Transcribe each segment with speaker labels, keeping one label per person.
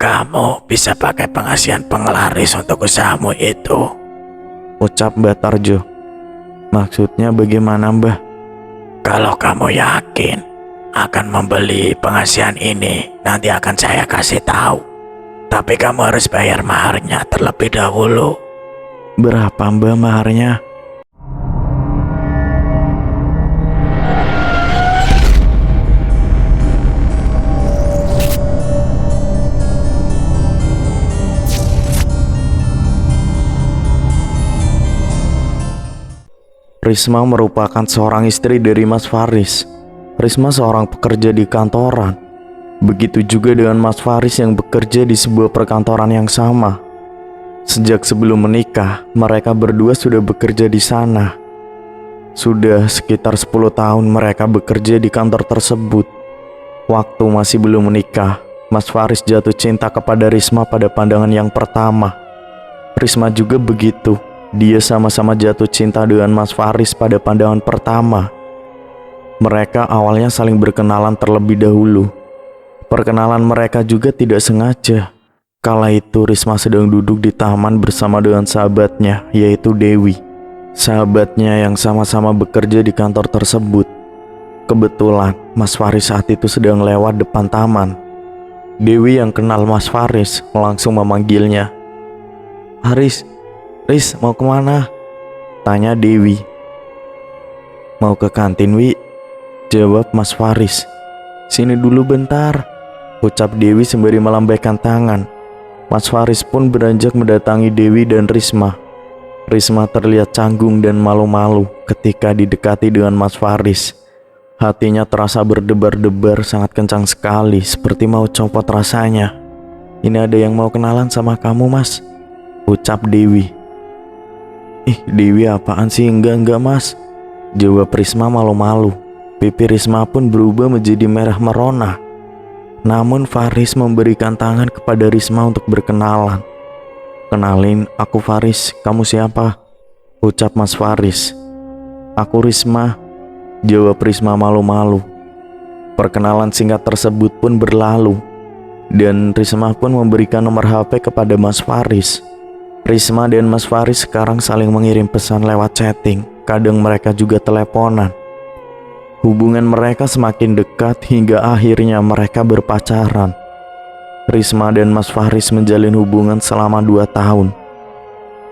Speaker 1: kamu bisa pakai pengasihan penglaris untuk usahamu itu,
Speaker 2: ucap Mbah Tarjo. Maksudnya bagaimana, Mbah?
Speaker 1: Kalau kamu yakin akan membeli pengasihan ini, nanti akan saya kasih tahu. Tapi kamu harus bayar maharnya terlebih dahulu.
Speaker 2: Berapa, Mbah, maharnya? Risma merupakan seorang istri dari Mas Faris. Risma seorang pekerja di kantoran. Begitu juga dengan Mas Faris yang bekerja di sebuah perkantoran yang sama. Sejak sebelum menikah, mereka berdua sudah bekerja di sana. Sudah sekitar 10 tahun mereka bekerja di kantor tersebut. Waktu masih belum menikah, Mas Faris jatuh cinta kepada Risma pada pandangan yang pertama. Risma juga begitu. Dia sama-sama jatuh cinta dengan Mas Faris pada pandangan pertama. Mereka awalnya saling berkenalan terlebih dahulu. Perkenalan mereka juga tidak sengaja. Kala itu Risma sedang duduk di taman bersama dengan sahabatnya, yaitu Dewi. Sahabatnya yang sama-sama bekerja di kantor tersebut. Kebetulan Mas Faris saat itu sedang lewat depan taman. Dewi yang kenal Mas Faris langsung memanggilnya. Riz, mau kemana? Tanya Dewi. Mau ke kantin, Wi, jawab Mas Faris. Sini dulu bentar, ucap Dewi sembari melambaikan tangan. Mas Faris pun beranjak mendatangi Dewi dan Risma. Risma terlihat canggung dan malu-malu ketika didekati dengan Mas Faris. Hatinya terasa berdebar-debar sangat kencang sekali, seperti mau copot rasanya. Ini ada yang mau kenalan sama kamu, Mas, ucap Dewi. Ih, Dewi apaan sih? Enggak Mas, jawab Risma malu-malu. Pipi Risma pun berubah menjadi merah merona. Namun Faris memberikan tangan kepada Risma untuk berkenalan. Kenalin, aku Faris, kamu siapa? Ucap Mas Faris. Aku Risma, jawab Risma malu-malu. Perkenalan singkat tersebut pun berlalu, dan Risma pun memberikan nomor HP kepada Mas Faris. Risma dan Mas Faris sekarang saling mengirim pesan lewat chatting. Kadang mereka juga teleponan. Hubungan mereka semakin dekat hingga akhirnya mereka berpacaran. Risma dan Mas Faris menjalin hubungan selama 2 tahun.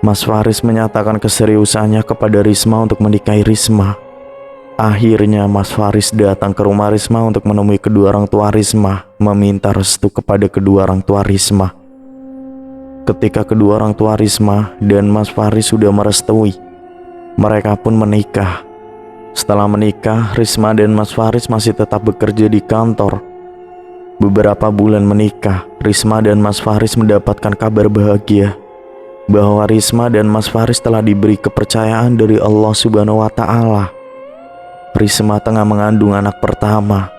Speaker 2: Mas Faris menyatakan keseriusannya kepada Risma untuk menikahi Risma. Akhirnya Mas Faris datang ke rumah Risma untuk menemui kedua orang tua Risma, meminta restu kepada kedua orang tua Risma. Ketika kedua orang tua Risma dan Mas Faris sudah merestui, mereka pun menikah. Setelah menikah, Risma dan Mas Faris masih tetap bekerja di kantor. Beberapa bulan menikah, Risma dan Mas Faris mendapatkan kabar bahagia bahwa Risma dan Mas Faris telah diberi kepercayaan dari Allah Subhanahu wa Ta'ala. Risma tengah mengandung anak pertama.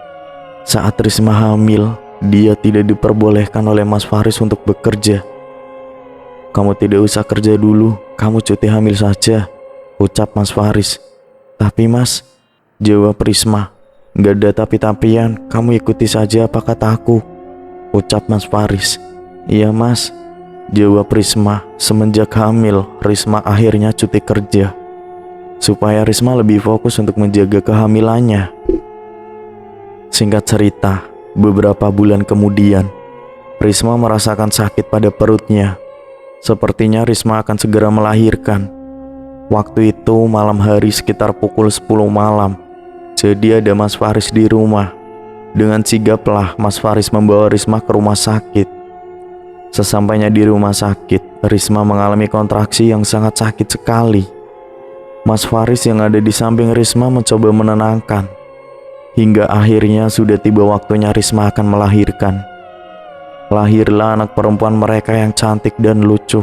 Speaker 2: Saat Risma hamil, dia tidak diperbolehkan oleh Mas Faris untuk bekerja. Kamu tidak usah kerja dulu, kamu cuti hamil saja, ucap Mas Faris. Tapi Mas, jawab Risma, gak ada tapi-tapian, kamu ikuti saja apa kataku, ucap Mas Faris. Iya Mas, jawab Risma. Semenjak hamil, Risma akhirnya cuti kerja supaya Risma lebih fokus untuk menjaga kehamilannya. Singkat cerita, beberapa bulan kemudian, Risma merasakan sakit pada perutnya. Sepertinya Risma akan segera melahirkan. Waktu itu malam hari sekitar pukul 10 malam. Jadi ada Mas Faris di rumah. Dengan sigaplah Mas Faris membawa Risma ke rumah sakit. Sesampainya di rumah sakit, Risma mengalami kontraksi yang sangat sakit sekali. Mas Faris yang ada di samping Risma mencoba menenangkan. Hingga akhirnya sudah tiba waktunya Risma akan melahirkan. Lahirlah anak perempuan mereka yang cantik dan lucu.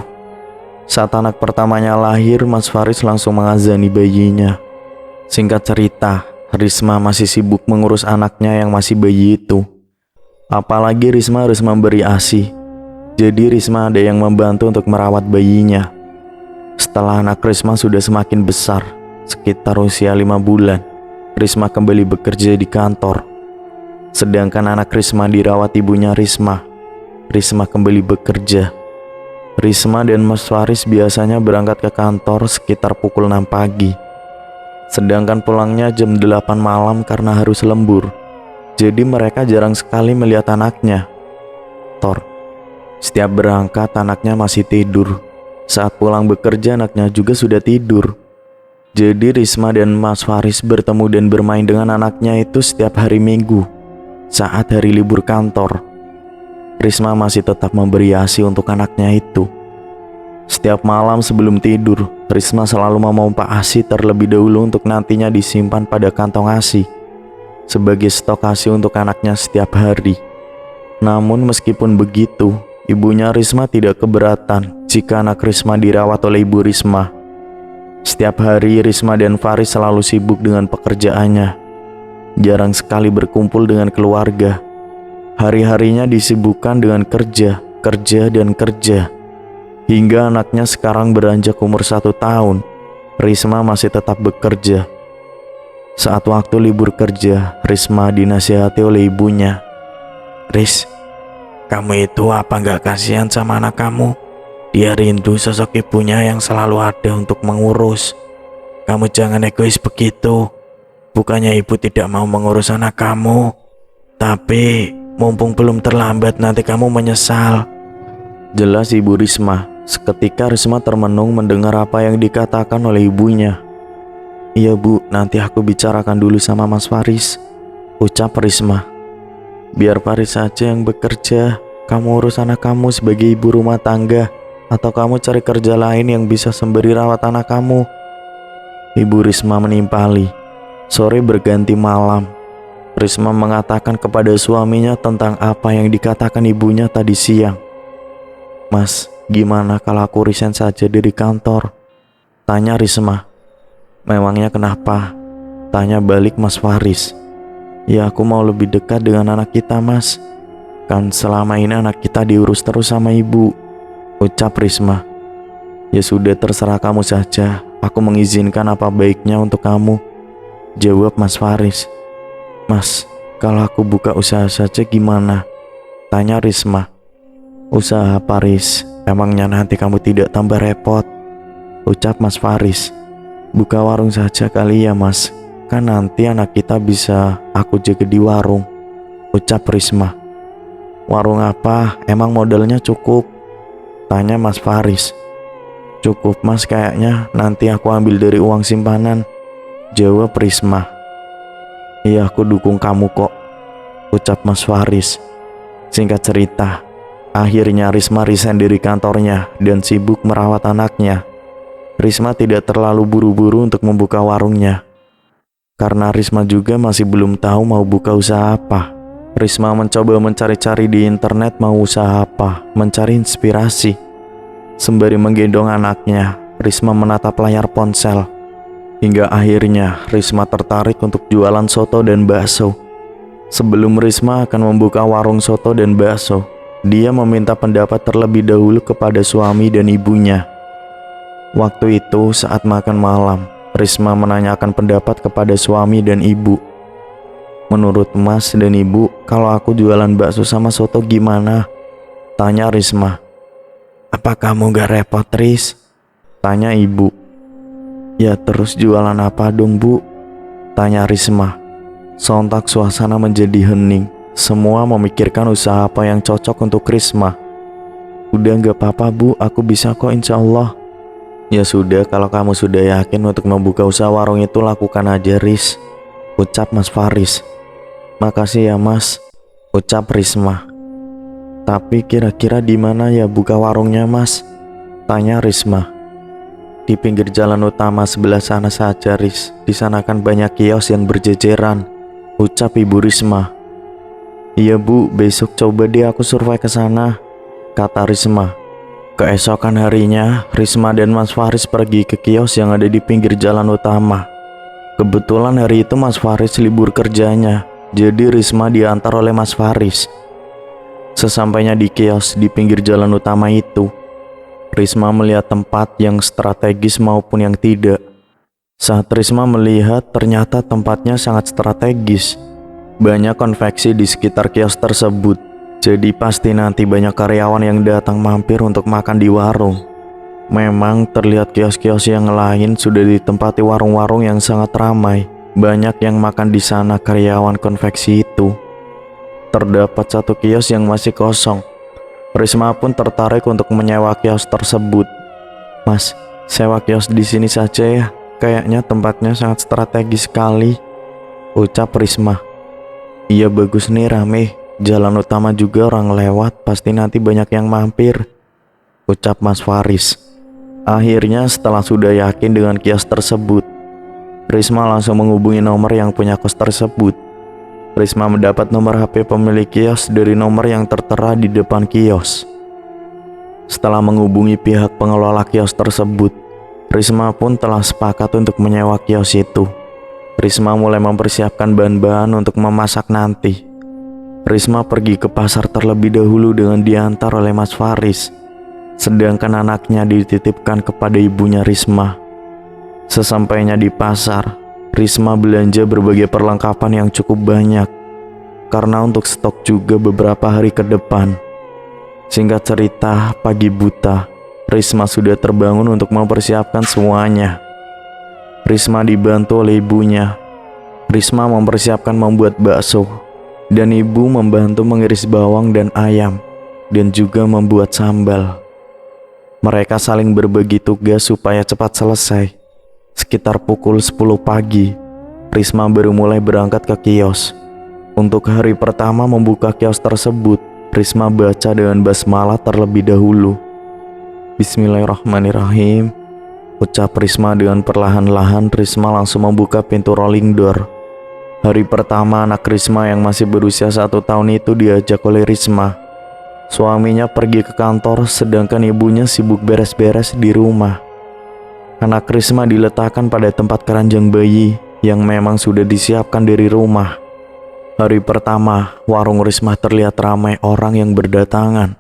Speaker 2: Saat anak pertamanya lahir, Mas Faris langsung mengazani bayinya. Singkat cerita, Risma masih sibuk mengurus anaknya yang masih bayi itu. Apalagi Risma harus memberi ASI. Jadi Risma ada yang membantu untuk merawat bayinya. Setelah anak Risma sudah semakin besar, sekitar usia 5 bulan, Risma kembali bekerja di kantor. Sedangkan anak Risma dirawat ibunya Risma. Risma kembali bekerja. Risma dan Mas Faris biasanya berangkat ke kantor sekitar pukul 6 pagi. Sedangkan pulangnya jam 8 malam karena harus lembur. Jadi mereka jarang sekali melihat anaknya. Setiap berangkat anaknya masih tidur. Saat pulang bekerja anaknya juga sudah tidur. Jadi Risma dan Mas Faris bertemu dan bermain dengan anaknya itu setiap hari Minggu. Saat hari libur kantor, Risma masih tetap memberi ASI untuk anaknya itu. Setiap malam sebelum tidur, Risma selalu memompa ASI terlebih dahulu untuk nantinya disimpan pada kantong ASI sebagai stok ASI untuk anaknya setiap hari. Namun meskipun begitu, ibunya Risma tidak keberatan jika anak Risma dirawat oleh ibu Risma. Setiap hari Risma dan Faris selalu sibuk dengan pekerjaannya. Jarang sekali berkumpul dengan keluarga. Hari-harinya disibukkan dengan kerja, dan kerja. Hingga anaknya sekarang beranjak umur 1 tahun, Risma masih tetap bekerja. Saat waktu libur kerja, Risma dinasihati oleh ibunya.
Speaker 1: Riz, kamu itu apa gak kasihan sama anak kamu? Dia rindu sosok ibunya yang selalu ada untuk mengurus. Kamu jangan egois begitu. Bukannya ibu tidak mau mengurus anak kamu, tapi mumpung belum terlambat nanti kamu menyesal.
Speaker 2: Jelas ibu Risma. Seketika Risma termenung mendengar apa yang dikatakan oleh ibunya. Iya bu, nanti aku bicarakan dulu sama Mas Faris, ucap Risma. Biar Faris saja yang bekerja. Kamu urus anak kamu sebagai ibu rumah tangga, atau kamu cari kerja lain yang bisa sembari rawat anak kamu. Ibu Risma menimpali. Sore berganti malam. Risma mengatakan kepada suaminya tentang apa yang dikatakan ibunya tadi siang. Mas, gimana kalau aku resign saja dari kantor? Tanya Risma. Memangnya kenapa? Tanya balik Mas Faris. Ya aku mau lebih dekat dengan anak kita mas. Kan selama ini anak kita diurus terus sama ibu, ucap Risma. Ya sudah terserah kamu saja. Aku mengizinkan apa baiknya untuk kamu, jawab Mas Faris. Mas, kalau aku buka usaha saja gimana? Tanya Risma. Usaha apa Riz? Emangnya nanti kamu tidak tambah repot? Ucap Mas Faris. Buka warung saja kali ya mas. Kan nanti anak kita bisa aku jaga di warung, ucap Risma. Warung apa? Emang modalnya cukup? Tanya Mas Faris. Cukup mas kayaknya, nanti aku ambil dari uang simpanan, jawab Risma. Iya aku dukung kamu kok, ucap Mas Faris. Singkat cerita, akhirnya Risma resign dari kantornya dan sibuk merawat anaknya. Risma tidak terlalu buru-buru untuk membuka warungnya. Karena Risma juga masih belum tahu mau buka usaha apa. Risma mencoba mencari-cari di internet mau usaha apa, mencari inspirasi. Sembari menggendong anaknya, Risma menatap layar ponsel. Hingga akhirnya Risma tertarik untuk jualan soto dan bakso. Sebelum Risma akan membuka warung soto dan bakso, dia meminta pendapat terlebih dahulu kepada suami dan ibunya. Waktu itu saat makan malam, Risma menanyakan pendapat kepada suami dan ibu. Menurut mas dan ibu, kalau aku jualan bakso sama soto gimana? Tanya Risma.
Speaker 1: Apa kamu gak repot Riz?
Speaker 2: Tanya ibu. Ya terus jualan apa dong bu? Tanya Risma. Sontak suasana menjadi hening. Semua memikirkan usaha apa yang cocok untuk Risma. Udah gak apa-apa bu, aku bisa kok insya Allah. Ya sudah, kalau kamu sudah yakin untuk membuka usaha warung itu lakukan aja Riz, ucap Mas Faris. Makasih ya mas, ucap Risma. Tapi kira-kira di mana ya buka warungnya mas? Tanya Risma. Di pinggir jalan utama sebelah sana saja Riz, di sana kan banyak kios yang berjejeran, ucap ibu Risma. Iya bu, besok coba deh aku survei ke sana, kata Risma. Keesokan harinya, Risma dan Mas Faris pergi ke kios yang ada di pinggir jalan utama. Kebetulan hari itu Mas Faris libur kerjanya, jadi Risma diantar oleh Mas Faris. Sesampainya di kios di pinggir jalan utama itu, Risma melihat tempat yang strategis maupun yang tidak. Saat Risma melihat, ternyata tempatnya sangat strategis. Banyak konveksi di sekitar kios tersebut. Jadi pasti nanti banyak karyawan yang datang mampir untuk makan di warung. Memang terlihat kios-kios yang lain sudah ditempati warung-warung yang sangat ramai. Banyak yang makan di sana karyawan konveksi itu. Terdapat satu kios yang masih kosong. Risma pun tertarik untuk menyewa kios tersebut. "Mas, sewa kios di sini saja ya. Kayaknya tempatnya sangat strategis sekali," ucap Risma. "Iya bagus nih, rame. Jalan utama juga orang lewat, pasti nanti banyak yang mampir," ucap Mas Faris. Akhirnya setelah sudah yakin dengan kios tersebut, Risma langsung menghubungi nomor yang punya kos tersebut. Risma mendapat nomor HP pemilik kios dari nomor yang tertera di depan kios. Setelah menghubungi pihak pengelola kios tersebut, Risma pun telah sepakat untuk menyewa kios itu. Risma mulai mempersiapkan bahan-bahan untuk memasak nanti. Risma pergi ke pasar terlebih dahulu dengan diantar oleh Mas Faris, sedangkan anaknya dititipkan kepada ibunya Risma. Sesampainya di pasar, Risma belanja berbagai perlengkapan yang cukup banyak, karena untuk stok juga beberapa hari ke depan. Singkat cerita, pagi buta, Risma sudah terbangun untuk mempersiapkan semuanya. Risma dibantu oleh ibunya. Risma mempersiapkan membuat bakso, dan ibu membantu mengiris bawang dan ayam, dan juga membuat sambal. Mereka saling berbagi tugas supaya cepat selesai. Sekitar pukul 10 pagi, Risma baru mulai berangkat ke kios. Untuk hari pertama membuka kios tersebut, Risma baca dengan basmalah terlebih dahulu. "Bismillahirrahmanirrahim," ucap Risma dengan perlahan-lahan. Risma langsung membuka pintu rolling door. Hari pertama anak Risma yang masih berusia 1 tahun itu diajak oleh Risma. Suaminya pergi ke kantor sedangkan ibunya sibuk beres-beres di rumah. Anak Risma diletakkan pada tempat keranjang bayi yang memang sudah disiapkan dari rumah. Hari pertama, warung Risma terlihat ramai orang yang berdatangan.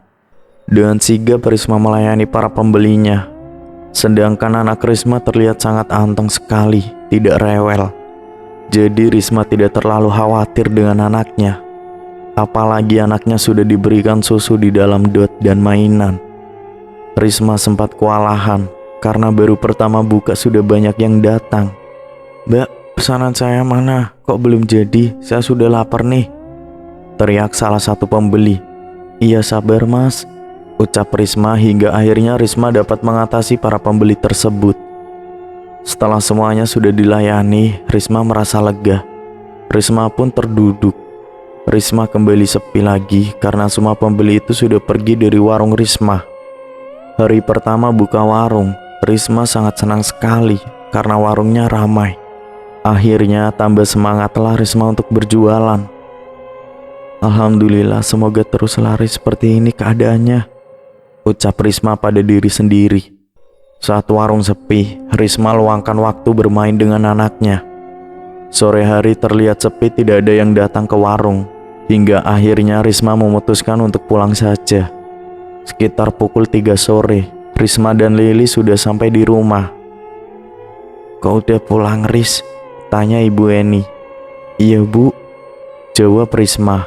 Speaker 2: Dengan sigap Risma melayani para pembelinya. Sedangkan anak Risma terlihat sangat anteng sekali, tidak rewel. Jadi Risma tidak terlalu khawatir dengan anaknya. Apalagi anaknya sudah diberikan susu di dalam dot dan mainan. Risma sempat kewalahan karena baru pertama buka sudah banyak yang datang. "Mbak, pesanan saya mana? Kok belum jadi? Saya sudah lapar nih," teriak salah satu pembeli. "Iya sabar mas," ucap Risma hingga akhirnya Risma dapat mengatasi para pembeli tersebut. Setelah semuanya sudah dilayani, Risma merasa lega. Risma pun terduduk. Risma kembali sepi lagi karena semua pembeli itu sudah pergi dari warung Risma. Hari pertama buka warung, Risma sangat senang sekali karena warungnya ramai. Akhirnya tambah semangatlah Risma untuk berjualan. "Alhamdulillah, semoga terus laris seperti ini keadaannya," ucap Risma pada diri sendiri. Saat warung sepi, Risma luangkan waktu bermain dengan anaknya. Sore hari terlihat sepi, tidak ada yang datang ke warung. Hingga akhirnya Risma memutuskan untuk pulang saja. Sekitar pukul 3 sore, Risma dan Lili sudah sampai di rumah. "Kau udah pulang, Ris?" tanya Ibu Eni. "Iya Bu," jawab Risma.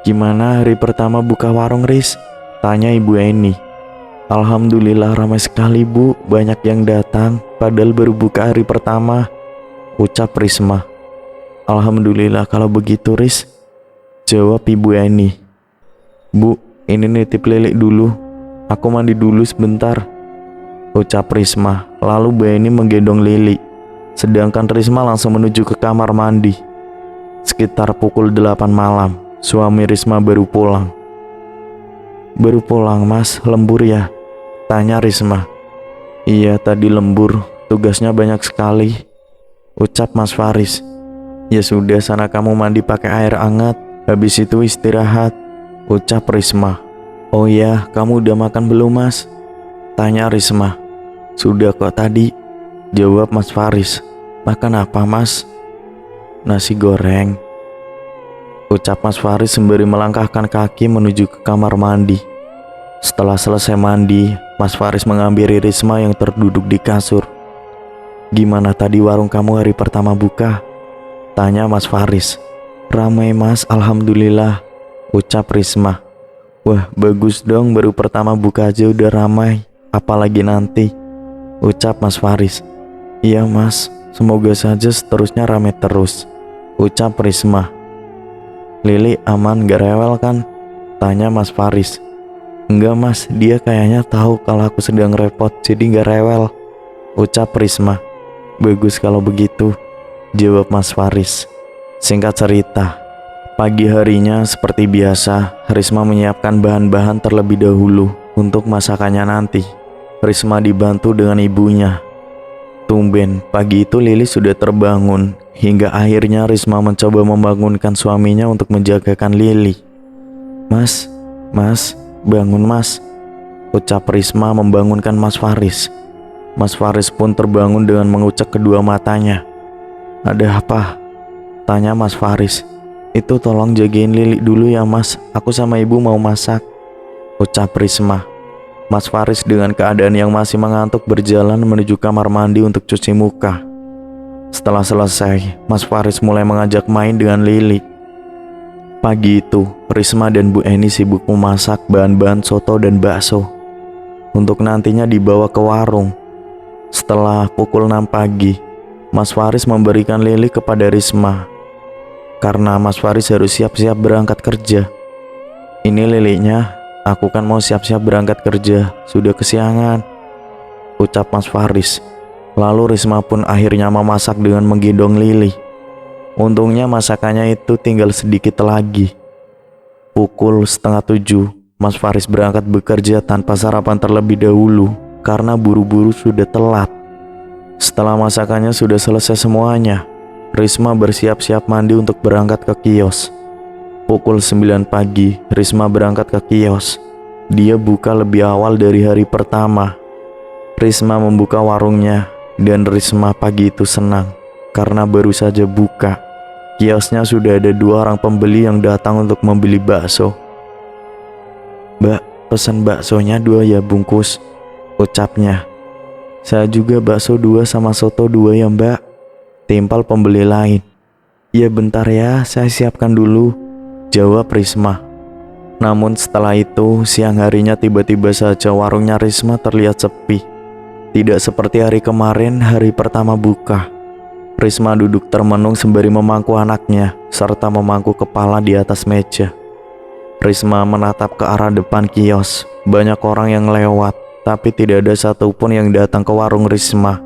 Speaker 2: "Gimana hari pertama buka warung, Ris?" tanya Ibu Eni. "Alhamdulillah ramai sekali Bu, banyak yang datang, padahal baru buka hari pertama," ucap Risma. "Alhamdulillah kalau begitu Ris," jawab Ibu Eni. "Bu, ini nitip Lili dulu, aku mandi dulu sebentar," ucap Risma. Lalu Bu Eni menggendong Lili, sedangkan Risma langsung menuju ke kamar mandi. Sekitar pukul 8 malam, suami Risma baru pulang. "Baru pulang mas, lembur ya?" tanya Risma. "Iya tadi lembur, tugasnya banyak sekali," ucap Mas Faris. "Ya sudah, sana kamu mandi pakai air hangat, habis itu istirahat," ucap Risma. "Oh ya, kamu udah makan belum mas?" tanya Risma. "Sudah kok tadi," jawab Mas Faris. "Makan apa mas?" "Nasi goreng," ucap Mas Faris sembari melangkahkan kaki menuju ke kamar mandi. Setelah selesai mandi, Mas Faris menghampiri Risma yang terduduk di kasur. "Gimana tadi warung kamu hari pertama buka?" tanya Mas Faris. "Ramai mas, alhamdulillah," ucap Risma. Wah, bagus dong, baru pertama buka aja udah ramai. Apalagi nanti, ucap Mas Faris. Iya mas, semoga saja seterusnya ramai terus, ucap Risma. Lili aman gak rewel kan? Tanya Mas Faris. Enggak mas, dia kayaknya tahu kalau aku sedang repot, jadi gak rewel, ucap Risma. Bagus kalau begitu, jawab Mas Faris. Singkat cerita, pagi harinya seperti biasa, Risma menyiapkan bahan-bahan terlebih dahulu untuk masakannya nanti. Risma dibantu dengan ibunya. Tumben, pagi itu Lili sudah terbangun, hingga akhirnya Risma mencoba membangunkan suaminya untuk menjagakan Lili. Mas, bangun mas, ucap Risma membangunkan Mas Faris. Mas Faris pun terbangun dengan mengucek kedua matanya. Ada apa? Tanya Mas Faris. Itu tolong jagain Lili dulu ya mas, aku sama ibu mau masak, ucap Risma. Mas Faris dengan keadaan yang masih mengantuk berjalan menuju kamar mandi untuk cuci muka. Setelah selesai, Mas Faris mulai mengajak main dengan Lili. Pagi itu, Risma dan Bu Eni sibuk memasak bahan-bahan soto dan bakso untuk nantinya dibawa ke warung. Setelah pukul 6 pagi, Mas Faris memberikan Lili kepada Risma karena Mas Faris harus siap-siap berangkat kerja. Ini Lilinya, aku kan mau siap-siap berangkat kerja, sudah kesiangan, ucap Mas Faris. Lalu Risma pun akhirnya memasak dengan menggendong Lili. Untungnya masakannya itu tinggal sedikit lagi. Pukul 6:30, Mas Faris berangkat bekerja tanpa sarapan terlebih dahulu karena buru-buru sudah telat. Setelah masakannya sudah selesai semuanya, Risma bersiap-siap mandi untuk berangkat ke kios. Pukul 9 pagi, Risma berangkat ke kios. Dia buka lebih awal dari hari pertama. Risma membuka warungnya, dan Risma pagi itu senang karena baru saja buka. Kiosnya sudah ada 2 orang pembeli yang datang untuk membeli bakso. Mbak, pesan baksonya 2 ya bungkus, ucapnya. Saya juga bakso 2 sama soto 2 ya mbak, timpal pembeli lain. Ya bentar ya, saya siapkan dulu, jawab Risma. Namun setelah itu, siang harinya tiba-tiba saja warungnya Risma terlihat sepi. Tidak seperti hari kemarin, hari pertama buka. Risma duduk termenung sembari memangku anaknya, serta memangku kepala di atas meja. Risma menatap ke arah depan kios. Banyak orang yang lewat, tapi tidak ada satupun yang datang ke warung Risma.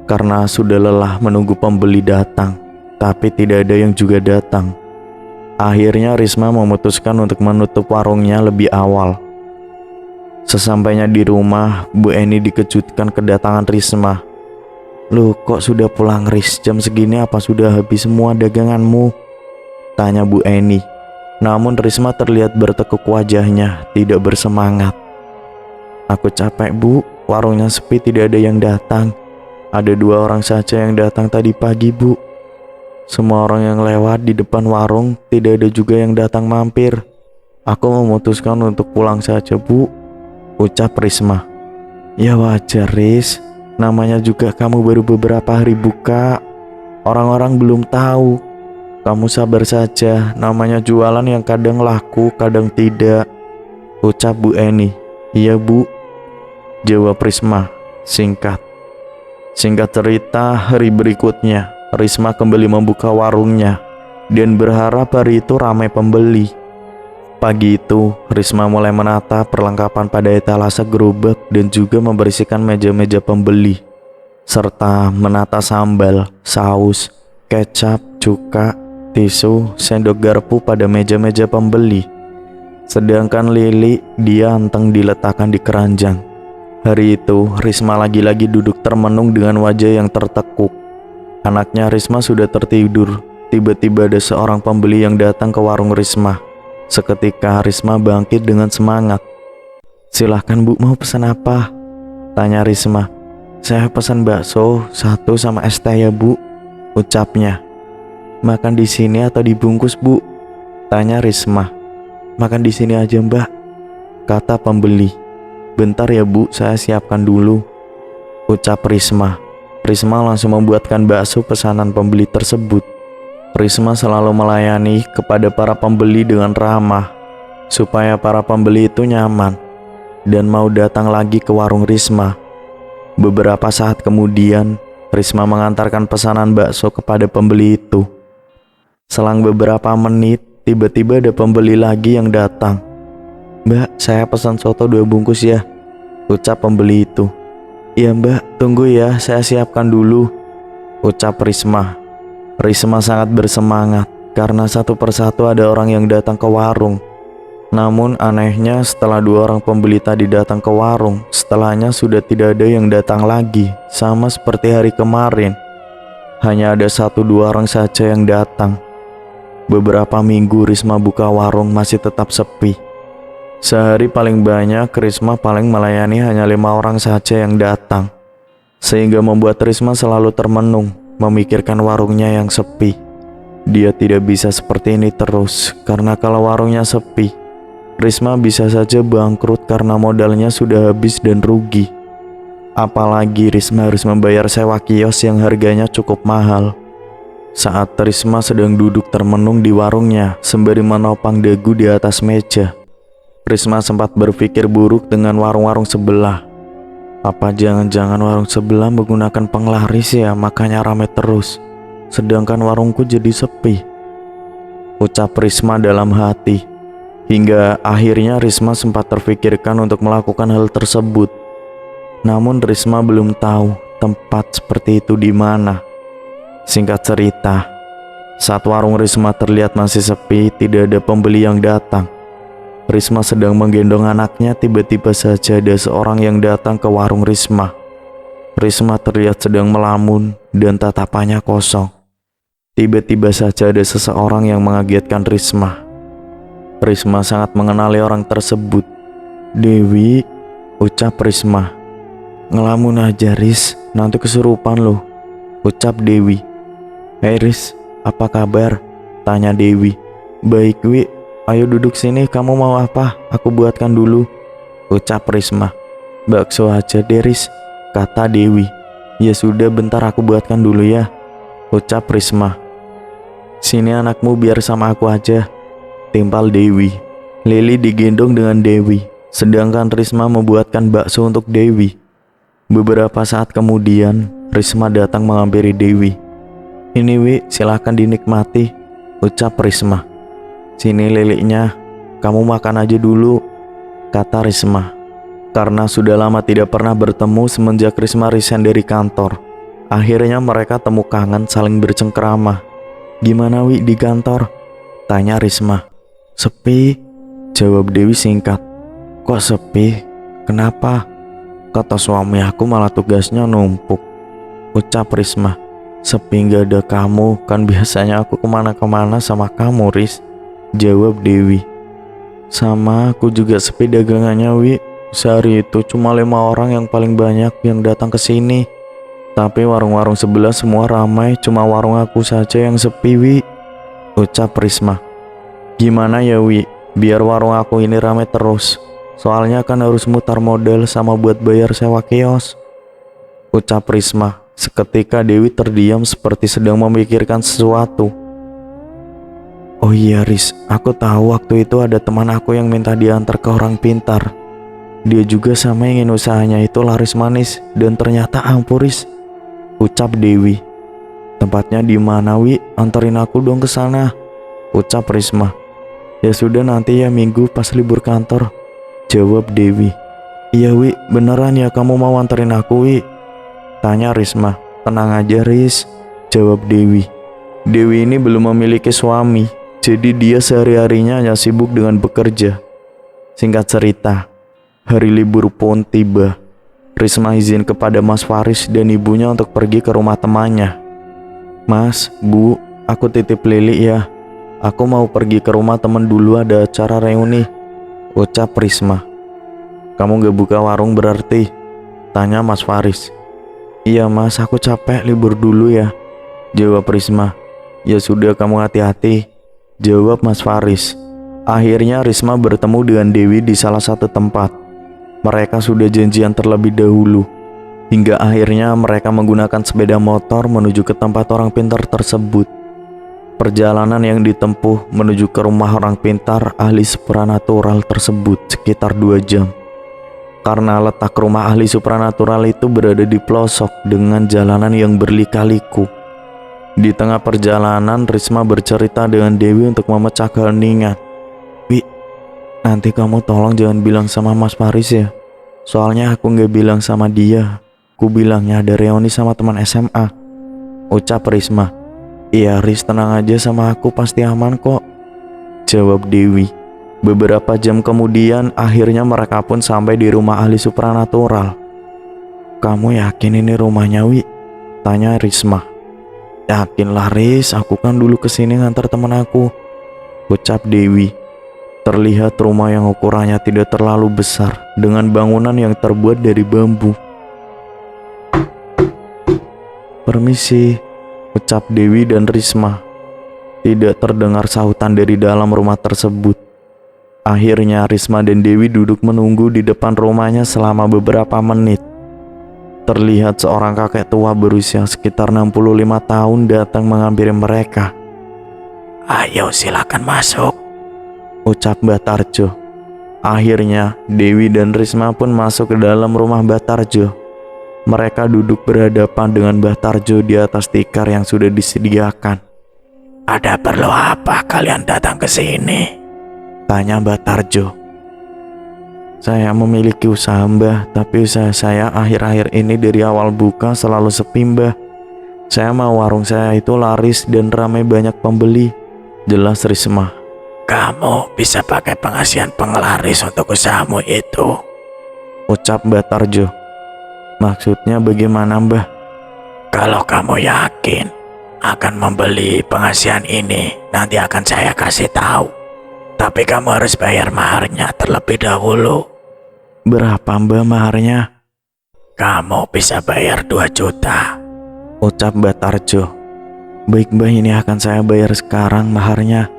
Speaker 2: Karena sudah lelah menunggu pembeli datang, tapi tidak ada yang juga datang. Akhirnya Risma memutuskan untuk menutup warungnya lebih awal. Sesampainya di rumah, Bu Eni dikejutkan kedatangan Risma. Loh, kok sudah pulang Ris? Jam segini apa sudah habis semua daganganmu? Tanya Bu Eni. Namun Risma terlihat bertekuk wajahnya, tidak bersemangat. Aku capek bu, warungnya sepi, tidak ada yang datang. Ada 2 orang saja yang datang tadi pagi bu. Semua orang yang lewat di depan warung, tidak ada juga yang datang mampir. Aku memutuskan untuk pulang saja bu, ucap Risma. Ya wajar Ris, namanya juga kamu baru beberapa hari buka. Orang-orang belum tahu. Kamu sabar saja, namanya jualan yang kadang laku, kadang tidak, ucap Bu Eni. Iya bu, jawab Risma, singkat. Singkat cerita, hari berikutnya Risma kembali membuka warungnya dan berharap hari itu ramai pembeli. Pagi itu, Risma mulai menata perlengkapan pada etalase gerobak dan juga membersihkan meja-meja pembeli, serta menata sambal, saus, kecap, cuka, tisu, sendok garpu pada meja-meja pembeli. Sedangkan Lili dianteng diletakkan di keranjang. Hari itu, Risma lagi-lagi duduk termenung dengan wajah yang tertekuk. Anaknya Risma sudah tertidur. Tiba-tiba ada seorang pembeli yang datang ke warung Risma. Seketika Risma bangkit dengan semangat. Silahkan bu, mau pesan apa? Tanya Risma. Saya pesan bakso 1 sama es teh ya bu, ucapnya. Makan di sini atau dibungkus bu? Tanya Risma. Makan di sini aja mbak, kata pembeli. Bentar ya bu, saya siapkan dulu, ucap Risma. Risma langsung membuatkan bakso pesanan pembeli tersebut. Risma selalu melayani kepada para pembeli dengan ramah. supaya para pembeli itu nyaman dan mau datang lagi ke warung Risma. Beberapa saat kemudian, Risma mengantarkan pesanan bakso kepada pembeli itu. Selang beberapa menit, tiba-tiba ada pembeli lagi yang datang. "Mbak, saya pesan soto 2 bungkus ya," ucap pembeli itu. "Iya mbak, tunggu ya, saya siapkan dulu," ucap Risma. Risma sangat bersemangat karena satu persatu ada orang yang datang ke warung. Namun anehnya setelah 2 orang pembeli tadi datang ke warung, setelahnya sudah tidak ada yang datang lagi, sama seperti hari kemarin. Hanya ada 1-2 orang saja yang datang. Beberapa minggu Risma buka warung masih tetap sepi. Sehari paling banyak Risma paling melayani hanya 5 orang saja yang datang, sehingga membuat Risma selalu termenung memikirkan warungnya yang sepi. Dia tidak bisa seperti ini terus, karena kalau warungnya sepi, Risma bisa saja bangkrut karena modalnya sudah habis dan rugi. Apalagi Risma harus membayar sewa kios yang harganya cukup mahal. Saat Risma sedang duduk termenung di warungnya sembari menopang dagu di atas meja, Risma sempat berpikir buruk dengan warung-warung sebelah. Apa jangan-jangan warung sebelah menggunakan penglaris ya, makanya ramai terus, sedangkan warungku jadi sepi, ucap Risma dalam hati. Hingga akhirnya Risma sempat terfikirkan untuk melakukan hal tersebut. Namun Risma belum tahu tempat seperti itu di mana. Singkat cerita, saat warung Risma terlihat masih sepi, tidak ada pembeli yang datang. Risma sedang menggendong anaknya, tiba-tiba saja ada seorang yang datang ke warung Risma. Risma terlihat sedang melamun dan tatapannya kosong. Tiba-tiba saja ada seseorang yang mengagetkan Risma. Risma sangat mengenali orang tersebut. "Dewi," ucap Risma. "Ngelamun aja Ris, nanti kesurupan loh," ucap Dewi. "Hei Riz, apa kabar?" tanya Dewi. "Baik Wi, ayo duduk sini, kamu mau apa? Aku buatkan dulu," ucap Risma. "Bakso aja deh Riz," kata Dewi. "Ya sudah, bentar aku buatkan dulu ya," ucap Risma. "Sini anakmu biar sama aku aja," timpal Dewi. Lili digendong dengan Dewi, sedangkan Risma membuatkan bakso untuk Dewi. Beberapa saat kemudian, Risma datang menghampiri Dewi. "Ini Wi, silahkan dinikmati," ucap Risma. "Sini liliknya, kamu makan aja dulu," kata Risma. Karena sudah lama tidak pernah bertemu semenjak Risma resign dari kantor, akhirnya mereka temu kangen saling bercengkrama. "Gimana Wi di kantor?" tanya Risma. "Sepi," jawab Dewi singkat. "Kok sepi? Kenapa?" "Kata suami aku malah tugasnya numpuk," ucap Risma. "Sepi gak ada kamu, kan biasanya aku kemana-kemana sama kamu Riz," jawab Dewi. "Sama aku juga sepi dagangannya Wi. Sehari itu cuma 5 orang yang paling banyak yang datang ke sini. Tapi warung-warung sebelah semua ramai, cuma warung aku saja yang sepi Wi," ucap Risma. "Gimana ya Wi, biar warung aku ini ramai terus. Soalnya kan harus mutar modal sama buat bayar sewa kios," ucap Risma. Seketika Dewi terdiam seperti sedang memikirkan sesuatu. "Oh iya Riz, aku tahu waktu itu ada teman aku yang minta diantar ke orang pintar. Dia juga sama ingin usahanya itu laris manis dan ternyata ampuh Riz," ucap Dewi. "Tempatnya di mana Wi? Anterin aku dong ke sana," ucap Risma. "Ya sudah nanti ya minggu pas libur kantor," jawab Dewi. "Iya Wi, beneran ya kamu mau anterin aku Wi?" tanya Risma. "Tenang aja Riz," jawab Dewi. Dewi ini belum memiliki suami, jadi dia sehari-harinya hanya sibuk dengan bekerja. Singkat cerita, hari libur pun tiba. Risma izin kepada Mas Faris dan ibunya untuk pergi ke rumah temannya. "Mas, Bu, aku titip Lili ya. Aku mau pergi ke rumah teman dulu, ada acara reuni," ucap Risma. "Kamu gak buka warung berarti?" tanya Mas Faris. "Iya Mas, aku capek libur dulu ya," jawab Risma. "Ya sudah, kamu hati-hati," jawab Mas Faris. Akhirnya Risma bertemu dengan Dewi di salah satu tempat. Mereka sudah janjian terlebih dahulu. Hingga akhirnya mereka menggunakan sepeda motor menuju ke tempat orang pintar tersebut. Perjalanan yang ditempuh menuju ke rumah orang pintar ahli supranatural tersebut sekitar 2 jam. Karena letak rumah ahli supranatural itu berada di pelosok dengan jalanan yang berlika-liku. Di tengah perjalanan, Risma bercerita dengan Dewi untuk memecah keheningan. "Wi, nanti kamu tolong jangan bilang sama Mas Faris ya. Soalnya aku nggak bilang sama dia. Ku bilangnya ada reuni sama teman SMA." Ucap Risma. "Iya Riz, tenang aja, sama aku pasti aman kok," jawab Dewi. Beberapa jam kemudian akhirnya mereka pun sampai di rumah ahli supranatural. "Kamu yakin ini rumahnya, Wi?" tanya Risma. "Yakinlah Riz, aku kan dulu kesini ngantar teman aku," ucap Dewi. Terlihat rumah yang ukurannya tidak terlalu besar dengan bangunan yang terbuat dari bambu. "Permisi," ucap Dewi dan Risma. Tidak terdengar sahutan dari dalam rumah tersebut. Akhirnya Risma dan Dewi duduk menunggu di depan rumahnya selama beberapa menit. Terlihat seorang kakek tua berusia sekitar 65 tahun datang menghampiri mereka.
Speaker 1: "Ayo silakan masuk,"
Speaker 2: ucap Batarjo. Akhirnya Dewi dan Risma pun masuk ke dalam rumah Batarjo. Mereka duduk berhadapan dengan Batarjo di atas tikar yang sudah disediakan.
Speaker 1: "Ada perlu apa kalian datang ke sini?"
Speaker 2: tanya Batarjo. "Saya memiliki usaha Mbah, tapi usaha saya akhir-akhir ini dari awal buka selalu sepi Mbah. Saya mau warung saya itu laris dan ramai banyak pembeli," jelas Risma.
Speaker 1: "Kamu bisa pakai pengasihan penglaris untuk usahamu itu,"
Speaker 2: ucap Batarjo. "Maksudnya bagaimana Mbah?"
Speaker 1: "Kalau kamu yakin akan membeli pengasihan ini, nanti akan saya kasih tahu. Tapi kamu harus bayar maharnya terlebih dahulu."
Speaker 2: "Berapa Mbah maharnya?"
Speaker 1: "Kamu bisa bayar 2 juta,"
Speaker 2: ucap Batarjo. "Baik Mbah, ini akan saya bayar sekarang maharnya,"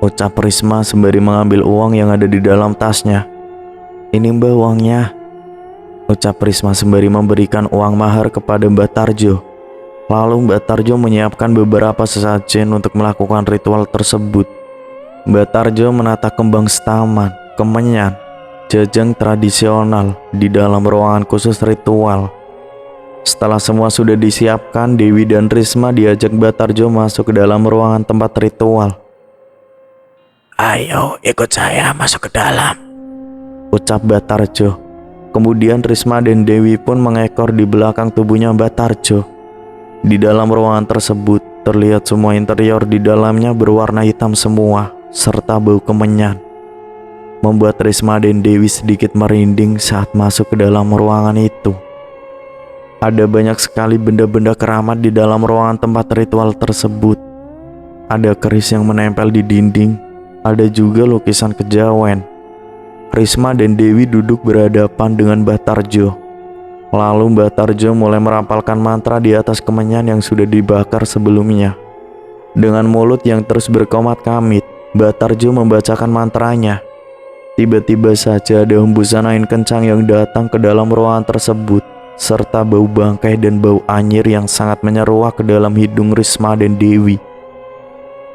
Speaker 2: ucap Risma sembari mengambil uang yang ada di dalam tasnya. "Ini Mbah uangnya," ucap Risma sembari memberikan uang mahar kepada Batarjo. Lalu Batarjo menyiapkan beberapa sesajen untuk melakukan ritual tersebut. Batarjo menata kembang setaman, kemenyan, jajang tradisional di dalam ruangan khusus ritual. Setelah semua sudah disiapkan, Dewi dan Risma diajak Batarjo masuk ke dalam ruangan tempat ritual.
Speaker 1: "Ayo ikut saya masuk ke dalam,"
Speaker 2: ucap Batarjo. Kemudian Risma dan Dewi pun mengekor di belakang tubuhnya Batarjo. Di dalam ruangan tersebut terlihat semua interior di dalamnya berwarna hitam semua, serta bau kemenyan, membuat Risma dan Dewi sedikit merinding saat masuk ke dalam ruangan itu. Ada banyak sekali benda-benda keramat di dalam ruangan tempat ritual tersebut. Ada keris yang menempel di dinding, ada juga lukisan kejawen. Risma dan Dewi duduk berhadapan dengan Batarjo. Lalu Batarjo mulai merapalkan mantra di atas kemenyan yang sudah dibakar sebelumnya. Dengan mulut yang terus berkomat kamit, Batarjo membacakan mantranya. Tiba-tiba saja ada hembusan angin kencang yang datang ke dalam ruangan tersebut, serta bau bangkai dan bau anyir yang sangat menyeruak ke dalam hidung Risma dan Dewi.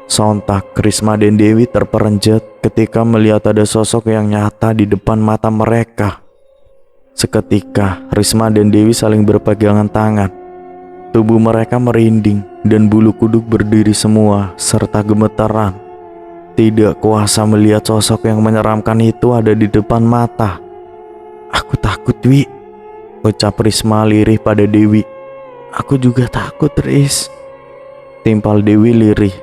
Speaker 2: Sontak Risma dan Dewi terperanjat ketika melihat ada sosok yang nyata di depan mata mereka. Seketika Risma dan Dewi saling berpegangan tangan. Tubuh mereka merinding dan bulu kuduk berdiri semua serta gemetaran. Tidak kuasa melihat sosok yang menyeramkan itu ada di depan mata. "Aku takut Wi," ucap Risma lirih pada Dewi. "Aku juga takut Riz," timpal Dewi lirih.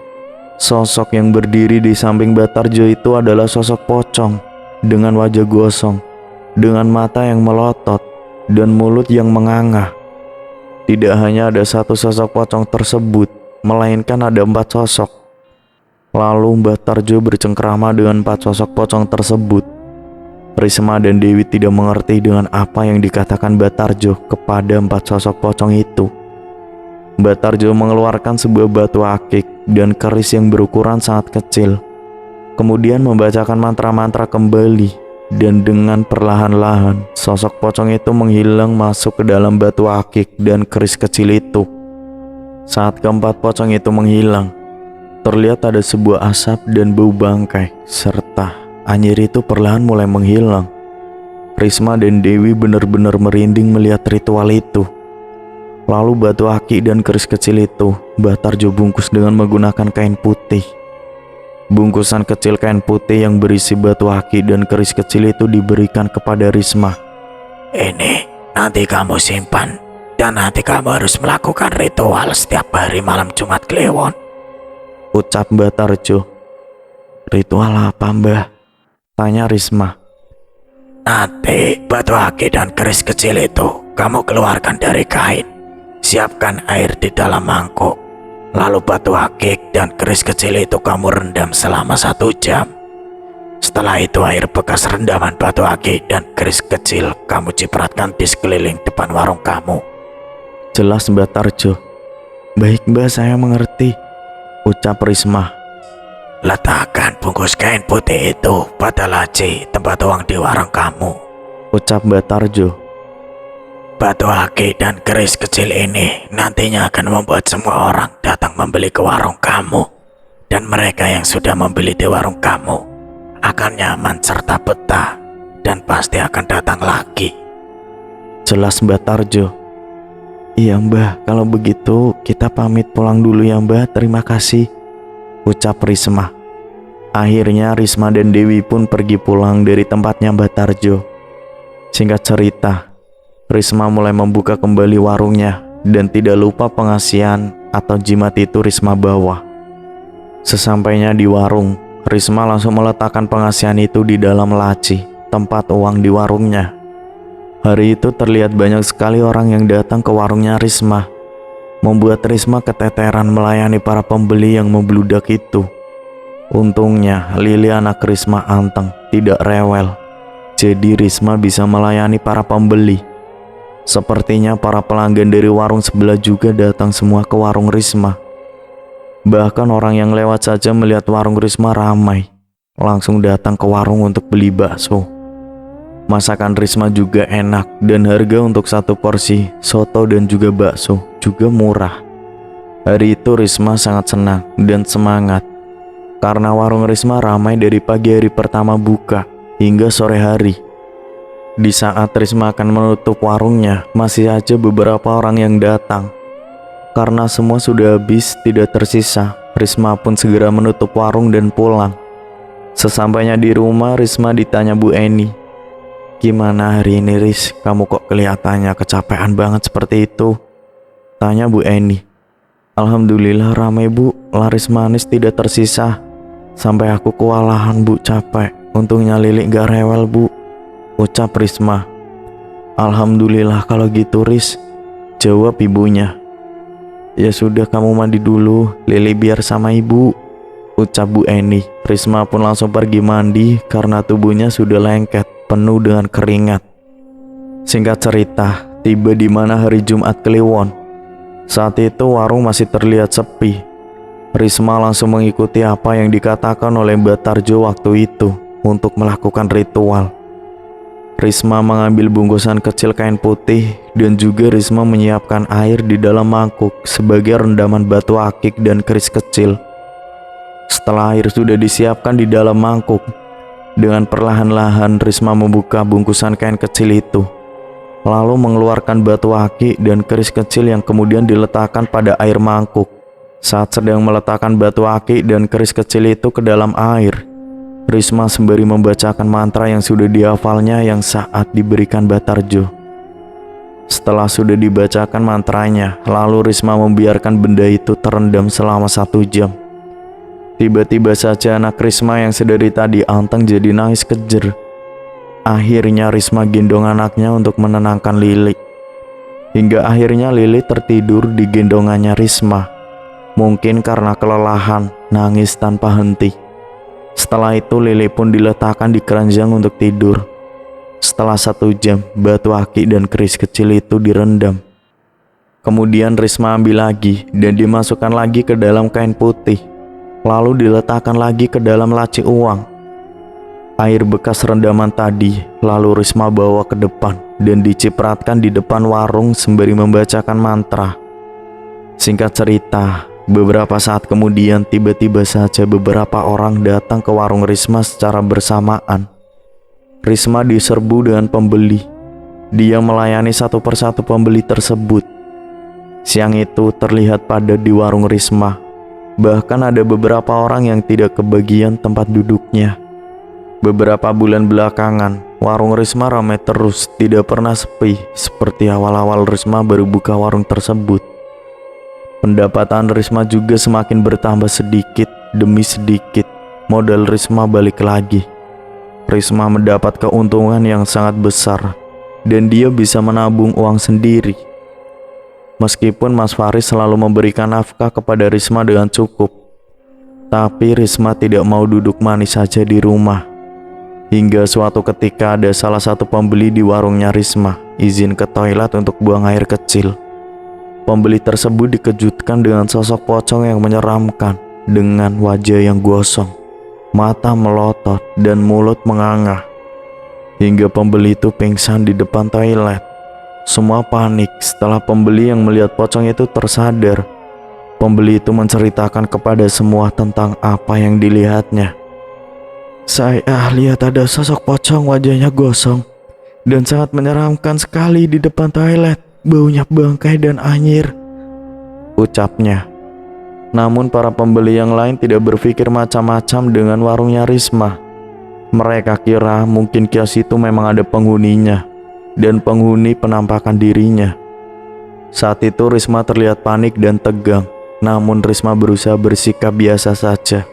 Speaker 2: Sosok yang berdiri di samping Batarjo itu adalah sosok pocong dengan wajah gosong, dengan mata yang melotot dan mulut yang menganga. Tidak hanya ada satu sosok pocong tersebut, melainkan ada 4 sosok. Lalu Batarjo bercengkrama dengan 4 sosok pocong tersebut. Risma dan Dewi tidak mengerti dengan apa yang dikatakan Batarjo kepada 4 sosok pocong itu. Batarjo mengeluarkan sebuah batu akik dan keris yang berukuran sangat kecil. Kemudian membacakan mantra-mantra kembali, dan dengan perlahan-lahan sosok pocong itu menghilang masuk ke dalam batu akik dan keris kecil itu. Saat keempat pocong itu menghilang, terlihat ada sebuah asap dan bau bangkai, serta anyir itu perlahan mulai menghilang. Risma dan Dewi benar-benar merinding melihat ritual itu. Lalu batu aki dan keris kecil itu Mbah Tarjo bungkus dengan menggunakan kain putih. Bungkusan kecil kain putih yang berisi batu aki dan keris kecil itu diberikan kepada Risma.
Speaker 1: Ini nanti kamu simpan, dan nanti kamu harus melakukan ritual setiap hari malam Jumat Kliwon,
Speaker 2: ucap Mbah Tarjo. Ritual apa, Mbah? Tanya Risma.
Speaker 1: Nanti batu aki dan keris kecil itu kamu keluarkan dari kain. Siapkan air di dalam mangkuk. Lalu batu akik dan keris kecil itu kamu rendam selama 1 jam. Setelah itu air bekas rendaman batu akik dan keris kecil kamu cipratkan di sekeliling depan warung kamu.
Speaker 2: Jelas Mbah Tarjo. Baik Mbah, saya mengerti, ucap Risma.
Speaker 1: Letakkan bungkus kain putih itu pada laci tempat uang di warung kamu,
Speaker 2: ucap Mbah Tarjo.
Speaker 1: Batu akik dan keris kecil ini nantinya akan membuat semua orang datang membeli ke warung kamu. Dan mereka yang sudah membeli di warung kamu akan nyaman serta betah dan pasti akan datang lagi.
Speaker 2: Jelas Mbah Tarjo. Iya Mbah, kalau begitu kita pamit pulang dulu ya Mbah, terima kasih, ucap Risma. Akhirnya Risma dan Dewi pun pergi pulang dari tempatnya Mbah Tarjo. Singkat cerita, Risma mulai membuka kembali warungnya dan tidak lupa pengasihan atau jimat itu Risma bawa. Sesampainya di warung, Risma langsung meletakkan pengasihan itu di dalam laci tempat uang di warungnya. Hari itu terlihat banyak sekali orang yang datang ke warungnya Risma, membuat Risma keteteran melayani para pembeli yang membludak itu. Untungnya Lili anak Risma anteng, tidak rewel. Jadi Risma bisa melayani para pembeli. Sepertinya para pelanggan dari warung sebelah juga datang semua ke warung Risma. Bahkan orang yang lewat saja melihat warung Risma ramai, langsung datang ke warung untuk beli bakso. Masakan Risma juga enak dan harga untuk 1 porsi soto dan juga bakso juga murah. Hari itu Risma sangat senang dan semangat karena warung Risma ramai dari pagi hari pertama buka hingga sore hari. Di saat Risma akan menutup warungnya, masih saja beberapa orang yang datang. Karena semua sudah habis, tidak tersisa, Risma pun segera menutup warung dan pulang. Sesampainya di rumah, Risma ditanya Bu Eni. Gimana hari ini Ris, kamu kok kelihatannya kecapean banget seperti itu? Tanya Bu Eni. Alhamdulillah ramai Bu, laris manis tidak tersisa. Sampai aku kewalahan Bu, capek. Untungnya Lili gak rewel Bu, ucap Risma. Alhamdulillah kalau gitu Ris, jawab ibunya. Ya sudah kamu mandi dulu, Lili biar sama ibu, ucap Bu Eni. Risma pun langsung pergi mandi karena tubuhnya sudah lengket, penuh dengan keringat. Singkat cerita, tiba di mana hari Jumat Kliwon. Saat itu warung masih terlihat sepi. Risma langsung mengikuti apa yang dikatakan oleh Mbah Tarjo waktu itu untuk melakukan ritual. Risma mengambil bungkusan kecil kain putih dan juga Risma menyiapkan air di dalam mangkuk sebagai rendaman batu akik dan keris kecil. Setelah air sudah disiapkan di dalam mangkuk, dengan perlahan-lahan Risma membuka bungkusan kain kecil itu, lalu mengeluarkan batu akik dan keris kecil yang kemudian diletakkan pada air mangkuk. Saat sedang meletakkan batu akik dan keris kecil itu ke dalam air, Risma sembari membacakan mantra yang sudah dihafalnya yang saat diberikan Mbah Tarjo. Setelah sudah dibacakan mantranya, lalu Risma membiarkan benda itu terendam selama 1 jam. Tiba-tiba saja anak Risma yang sedari tadi anteng jadi nangis kejer. Akhirnya Risma gendong anaknya untuk menenangkan Lili. Hingga akhirnya Lili tertidur di gendongannya Risma. Mungkin karena kelelahan, nangis tanpa henti. Setelah itu Lili pun diletakkan di keranjang untuk tidur. Setelah 1 jam, batu akik dan keris kecil itu direndam. Kemudian Risma ambil lagi dan dimasukkan lagi ke dalam kain putih. Lalu diletakkan lagi ke dalam laci uang. Air bekas rendaman tadi lalu Risma bawa ke depan dan dicipratkan di depan warung sembari membacakan mantra. Singkat cerita, Beberapa saat kemudian tiba-tiba saja beberapa orang datang ke warung Risma secara bersamaan. Risma diserbu dengan pembeli. Dia melayani satu persatu pembeli tersebut. Siang itu terlihat padat di warung Risma. Bahkan ada beberapa orang yang tidak kebagian tempat duduknya. Beberapa bulan belakangan, warung Risma ramai terus, tidak pernah sepi seperti awal-awal Risma baru buka warung tersebut. Pendapatan Risma juga semakin bertambah sedikit demi sedikit. Modal Risma balik lagi. Risma mendapat keuntungan yang sangat besar dan dia bisa menabung uang sendiri. Meskipun Mas Faris selalu memberikan nafkah kepada Risma dengan cukup, tapi Risma tidak mau duduk manis saja di rumah. Hingga suatu ketika ada salah satu pembeli di warungnya Risma izin ke toilet untuk buang air kecil. Pembeli tersebut dikejutkan dengan sosok pocong yang menyeramkan dengan wajah yang gosong, mata melotot dan mulut menganga. Hingga pembeli itu pingsan di depan toilet. Semua panik setelah pembeli yang melihat pocong itu tersadar. Pembeli itu menceritakan kepada semua tentang apa yang dilihatnya. Saya lihat ada sosok pocong wajahnya gosong dan sangat menyeramkan sekali di depan toilet. Baunya bangkai dan anyir, ucapnya. Namun para pembeli yang lain tidak berpikir macam-macam dengan warungnya Risma. Mereka kira mungkin kios itu memang ada penghuninya dan penghuni penampakan dirinya. Saat itu Risma terlihat panik dan tegang, namun Risma berusaha bersikap biasa saja.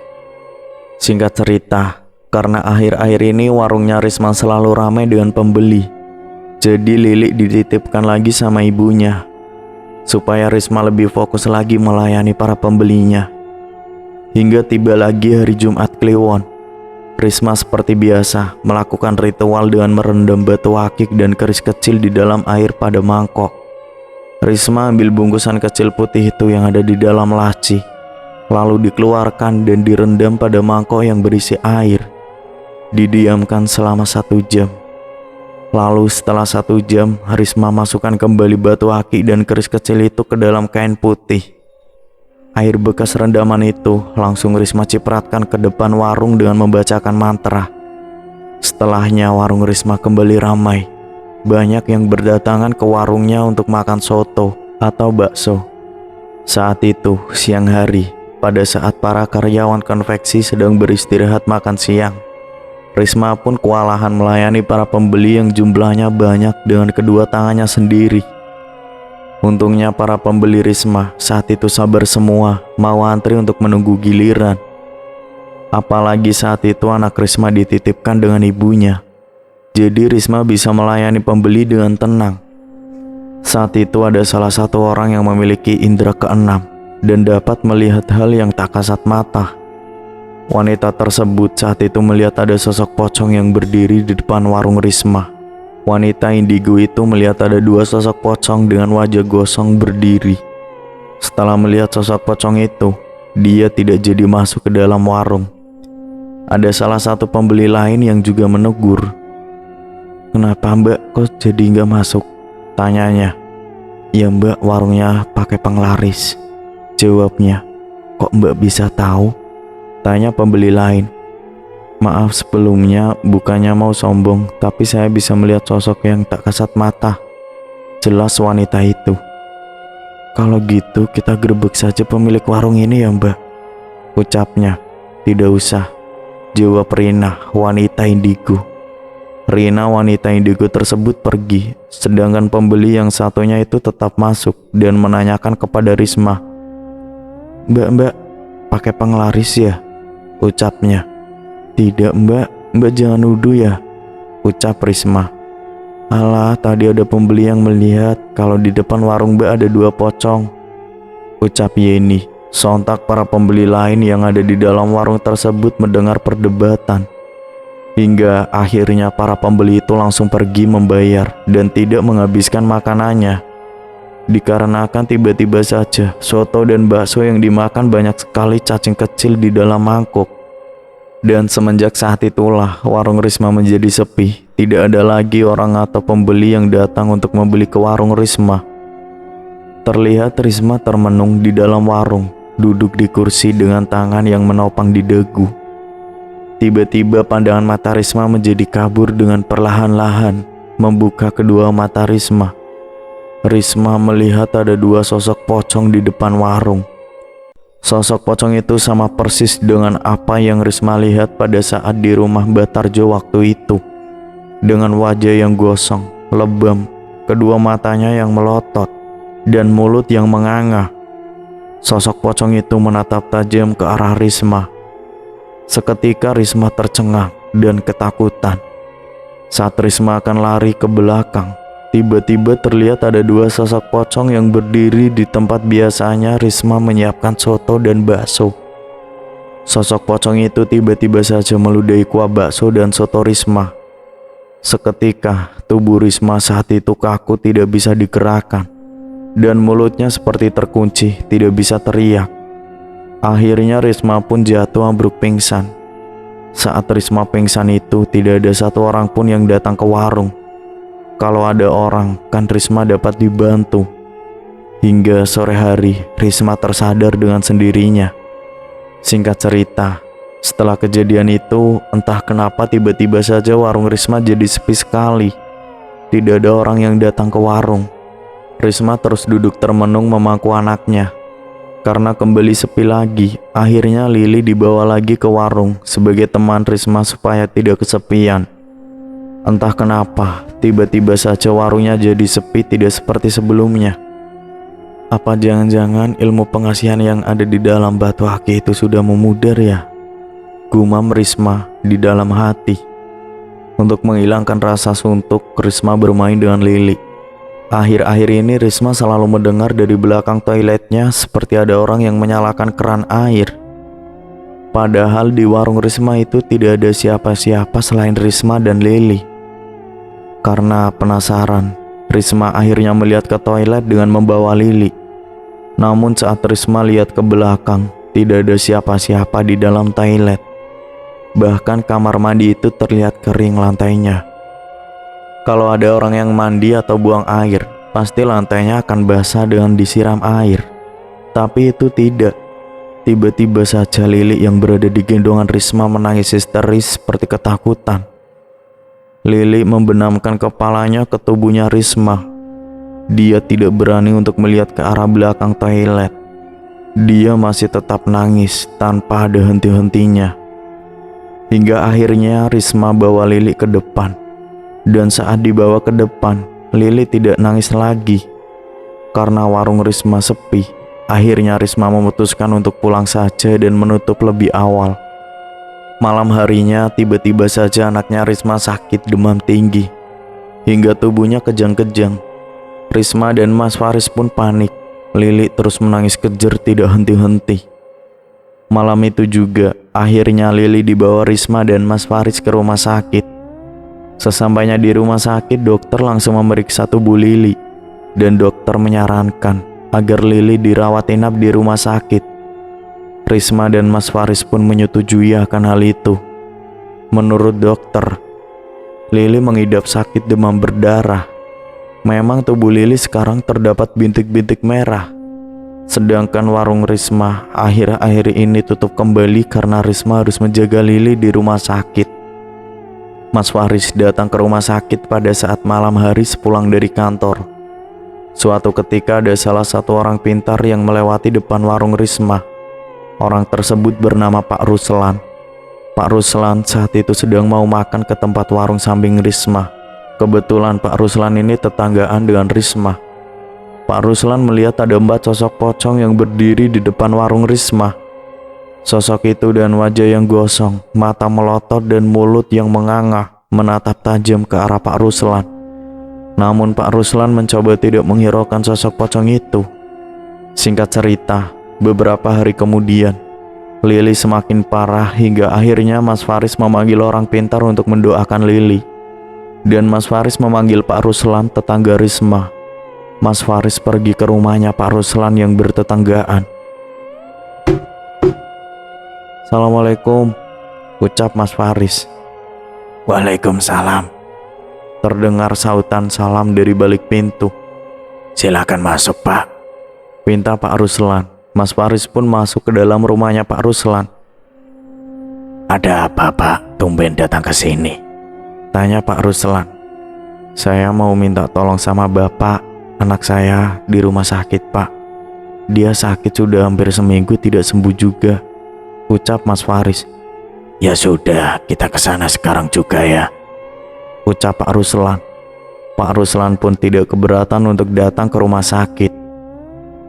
Speaker 2: Singkat cerita, karena akhir-akhir ini warungnya Risma selalu ramai dengan pembeli, jadi Lilik dititipkan lagi sama ibunya supaya Risma lebih fokus lagi melayani para pembelinya. Hingga tiba lagi hari Jumat Kliwon. Risma seperti biasa melakukan ritual dengan merendam batu akik dan keris kecil di dalam air pada mangkok. Risma ambil bungkusan kecil putih itu yang ada di dalam laci, lalu dikeluarkan dan direndam pada mangkok yang berisi air. Didiamkan selama 1 jam. Lalu setelah 1 jam, Risma masukkan kembali batu akik dan keris kecil itu ke dalam kain putih. Air bekas rendaman itu langsung Risma cipratkan ke depan warung dengan membacakan mantra. Setelahnya warung Risma kembali ramai. Banyak yang berdatangan ke warungnya untuk makan soto atau bakso. Saat itu, siang hari, pada saat para karyawan konveksi sedang beristirahat makan siang, Risma pun kewalahan melayani para pembeli yang jumlahnya banyak dengan kedua tangannya sendiri. Untungnya para pembeli Risma saat itu sabar semua, mau antri untuk menunggu giliran. Apalagi saat itu anak Risma dititipkan dengan ibunya. Jadi Risma bisa melayani pembeli dengan tenang. Saat itu ada salah satu orang yang memiliki indera keenam dan dapat melihat hal yang tak kasat mata. Wanita tersebut saat itu melihat ada sosok pocong yang berdiri di depan warung Risma. Wanita indigo itu melihat ada 2 sosok pocong dengan wajah gosong berdiri. Setelah melihat sosok pocong itu, dia tidak jadi masuk ke dalam warung. Ada salah satu pembeli lain yang juga menegur. "Kenapa Mbak kok jadi nggak masuk?" tanyanya. "Ya Mbak, warungnya pakai penglaris," jawabnya. "Kok Mbak bisa tahu?" tanya pembeli lain. "Maaf sebelumnya, bukannya mau sombong, tapi saya bisa melihat sosok yang tak kasat mata," jelas wanita itu. "Kalau gitu kita gerbek saja pemilik warung ini ya Mbak," ucapnya. "Tidak usah," jawab Rina, wanita indigo. Rina, wanita indigo tersebut pergi, sedangkan pembeli yang satunya itu tetap masuk dan menanyakan kepada Risma. Mbak, pakai penglaris ya?" ucapnya. "Tidak Mbak jangan nuduh ya," ucap Risma. "Alah, tadi ada pembeli yang melihat kalau di depan warung Mbak ada 2 pocong," ucap Yeni. Sontak para pembeli lain yang ada di dalam warung tersebut mendengar perdebatan. Hingga akhirnya para pembeli itu langsung pergi membayar dan tidak menghabiskan makanannya. Dikarenakan tiba-tiba saja soto dan bakso yang dimakan banyak sekali cacing kecil di dalam mangkuk. Dan semenjak saat itulah warung Risma menjadi sepi. Tidak ada lagi orang atau pembeli yang datang untuk membeli ke warung Risma. Terlihat Risma termenung di dalam warung duduk di kursi dengan tangan yang menopang di dagu. Tiba-tiba pandangan mata Risma menjadi kabur dengan perlahan-lahan membuka kedua mata Risma. Risma melihat ada dua sosok pocong di depan warung. Sosok pocong itu sama persis dengan apa yang Risma lihat pada saat di rumah Batarjo waktu itu. Dengan wajah yang gosong, lebam, kedua matanya yang melotot, dan mulut yang menganga. Sosok pocong itu menatap tajam ke arah Risma. Seketika Risma tercengang dan ketakutan. Saat Risma akan lari ke belakang, tiba-tiba terlihat ada dua sosok pocong yang berdiri di tempat biasanya Risma menyiapkan soto dan bakso. Sosok pocong itu tiba-tiba saja meludahi kuah bakso dan soto Risma. Seketika, tubuh Risma saat itu kaku tidak bisa digerakkan, dan mulutnya seperti terkunci, tidak bisa teriak. Akhirnya Risma pun jatuh ambruk pingsan. Saat Risma pingsan itu, tidak ada satu orang pun yang datang ke warung. Kalau ada orang, kan Risma dapat dibantu. Hingga sore hari, Risma tersadar dengan sendirinya. Singkat cerita, setelah kejadian itu, entah kenapa tiba-tiba saja warung Risma jadi sepi sekali. Tidak ada orang yang datang ke warung. Risma terus duduk termenung memangku anaknya. Karena kembali sepi lagi, akhirnya Lili dibawa lagi ke warung sebagai teman Risma supaya tidak kesepian. Entah kenapa, tiba-tiba saja warungnya jadi sepi tidak seperti sebelumnya. Apa jangan-jangan ilmu pengasihan yang ada di dalam batu aki itu sudah memudar ya? Gumam Risma di dalam hati. Untuk menghilangkan rasa suntuk, Risma bermain dengan Lili. Akhir-akhir ini Risma selalu mendengar dari belakang toiletnya seperti ada orang yang menyalakan keran air. Padahal di warung Risma itu tidak ada siapa-siapa selain Risma dan Lili. Karena penasaran, Risma akhirnya melihat ke toilet dengan membawa Lili. Namun saat Risma lihat ke belakang, tidak ada siapa-siapa di dalam toilet. Bahkan kamar mandi itu terlihat kering lantainya. Kalau ada orang yang mandi atau buang air, pasti lantainya akan basah dengan disiram air. Tapi itu tidak. Tiba-tiba saja Lili yang berada di gendongan Risma menangis histeris seperti ketakutan. Lili membenamkan kepalanya ke tubuhnya Risma. Dia tidak berani untuk melihat ke arah belakang toilet. Dia masih tetap nangis tanpa ada henti-hentinya. Hingga akhirnya Risma bawa Lili ke depan. Dan saat dibawa ke depan, Lili tidak nangis lagi. Karena warung Risma sepi, akhirnya Risma memutuskan untuk pulang saja dan menutup lebih awal. Malam harinya tiba-tiba saja anaknya Risma sakit demam tinggi. Hingga tubuhnya kejang-kejang. Risma dan Mas Faris pun panik. Lili terus menangis kejer tidak henti-henti. Malam itu juga, akhirnya Lili dibawa Risma dan Mas Faris ke rumah sakit. Sesampainya di rumah sakit, dokter langsung memeriksa tubuh Lili. Dan dokter menyarankan agar Lili dirawat inap di rumah sakit. Risma dan Mas Faris pun menyetujui akan hal itu. Menurut dokter, Lili mengidap sakit demam berdarah. Memang tubuh Lili sekarang terdapat bintik-bintik merah. Sedangkan warung Risma akhir-akhir ini tutup kembali karena Risma harus menjaga Lili di rumah sakit. Mas Faris datang ke rumah sakit pada saat malam hari sepulang dari kantor. Suatu ketika ada salah satu orang pintar yang melewati depan warung Risma. Orang tersebut bernama Pak Ruslan. Pak Ruslan saat itu sedang mau makan ke tempat warung samping Risma. Kebetulan Pak Ruslan ini tetanggaan dengan Risma. Pak Ruslan melihat ada 4 sosok pocong yang berdiri di depan warung Risma. Sosok itu dan wajah yang gosong, mata melotot dan mulut yang menganga menatap tajam ke arah Pak Ruslan. Namun Pak Ruslan mencoba tidak menghiraukan sosok pocong itu. Singkat cerita, beberapa hari kemudian, Lili semakin parah hingga akhirnya Mas Faris memanggil orang pintar untuk mendoakan Lili. Dan Mas Faris memanggil Pak Ruslan, tetangga Risma. Mas Faris pergi ke rumahnya Pak Ruslan yang bertetanggaan. "Assalamualaikum," ucap Mas Faris.
Speaker 1: Waalaikumsalam.
Speaker 2: Terdengar sautan salam dari balik pintu.
Speaker 1: Silakan masuk, Pak.
Speaker 2: Pinta Pak Ruslan. Mas Faris pun masuk ke dalam rumahnya Pak Ruslan.
Speaker 1: Ada apa, Pak? Tumben datang ke sini.
Speaker 2: Tanya Pak Ruslan. Saya mau minta tolong sama Bapak. Anak saya di rumah sakit, Pak. Dia sakit sudah hampir seminggu tidak sembuh juga, ucap Mas Faris.
Speaker 1: Ya sudah, kita ke sana sekarang juga ya,
Speaker 2: ucap Pak Ruslan. Pak Ruslan pun tidak keberatan untuk datang ke rumah sakit.